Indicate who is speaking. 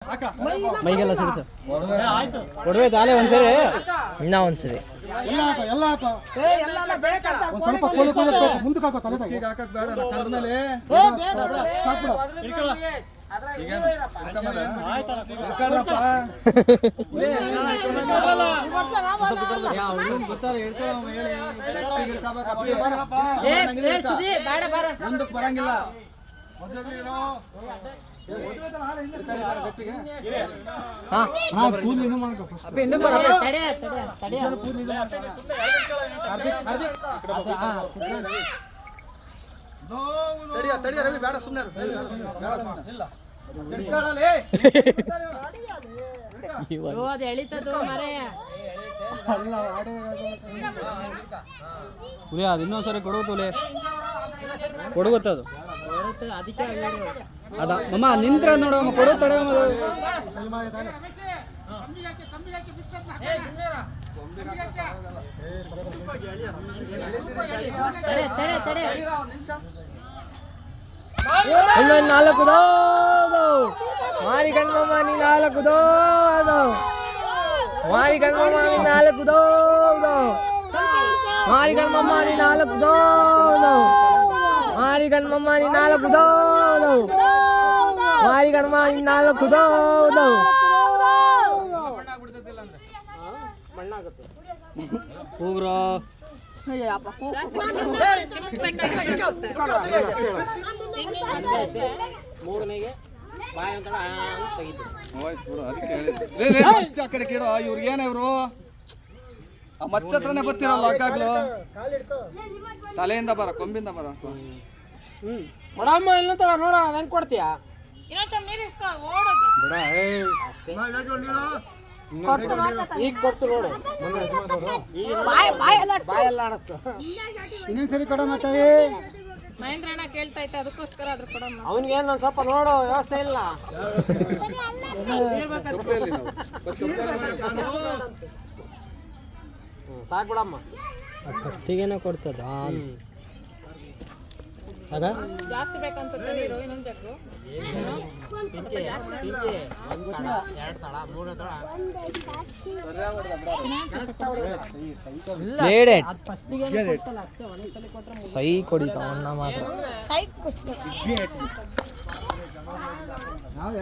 Speaker 1: ಮೈಗೆಲ್ಲ ಸಿಡಿಸು ಕೊಡುವೆ ತಾಲೆ ಒಂದ್ಸರಿ ಇನ್ನ ಒಂದ್ಸರಿ
Speaker 2: ಸ್ವಲ್ಪ ಮುಂದಕ್ಕೆ ಹಾಕೋ ತಲೆ ಹಾಕಕ್ ಬೇಡ ಕರ್ದ ಮೇಲೆ ಮುಂದಕ್ಕೆ ಬರಂಗಿಲ್ಲ ರವಿ ಬೇಡ ಸುಮ್ಮನೆ
Speaker 1: ಅದು ಇನ್ನೊಂದ್ಸರಿ ಕೊಡುತ್ತಲೆ ಕೊಡುಗೊತ್ತದು ಅದ ಮಮ್ಮ ನಿಂತ್ರ ನೋಡಮ್ಮ ಕೊಡುತ್ತಾಳೆ ನಾಲ್ಕು ಮಾರಿ ಕಣ್ಮಮ್ಮ ನೀ ನಾಲ್ಕು ಮಾರಿ ಕಣ್ಮಮ್ಮ ನೀ ನಾಲ್ಕು ಮಾರಿ ಕಣ್ಮಮ್ಮ ನೀ ನಾಲ್ಕು ಮಾರಿ ಕಣ್ಮಮ್ಮ ನೀ ನಾಲ್ಕು ಮಾರಿ ಕಣ್ಮ ನೀ ನಾಲ್ಕು ಹೋಗ್ರ ಮೂಗನೆಗೆ ಬಾಯಿ ಅಂತ
Speaker 2: ಆ ಕಡೆ ಕೇಳೋ ಇವ್ರಿಗೆ ಏನ ಇವ್ರು ಆ ಮಚ್ಚ ಹತ್ರನೇ ಬರ್ತಿರಲ್ಲ ಅಕ್ಕಾಗ್ಲು ತಲೆಯಿಂದ ಬರ ಕೊಂಬಿಂದ ಬರ
Speaker 1: ಮಡಮ್ಮ ಇಲ್ಲ ನೋಡ ಹೆಂಗ್ ಕೊಡ್ತೀಯ ಈಗ ಕೊಡ್ತು ನೋಡು
Speaker 2: ಇನ್ನೊಂದ್ಸರಿ ಕೊಡ ಮತ್ತೆ
Speaker 3: ಮಹೇಂದ್ರಣ್ಣ ಕೇಳ್ತಾ ಇತ್ತು ಅದಕ್ಕೋಸ್ಕರ ಅದ್ರ ಕೊಡಮ್ಮ
Speaker 1: ಅವನಿಗೆ ಏನು ಸ್ವಲ್ಪ ನೋಡು ವ್ಯವಸ್ಥೆ ಇಲ್ಲ ಸಾಕು ಬಿಡಮ್ಮ ಫಸ್ಟಿಗೇನೆ ಕೊಡ್ತದ ಅದ
Speaker 3: ಜಾಸ್ತಿ ಬೇಕಂತ ನೀರು ಇನ್ನೊಂದು ಜಗ್ಗು
Speaker 1: ಸೈ ಕೊಡಿತ ಅವನ್ನ ಮಾತ್ರ
Speaker 2: ನಾವು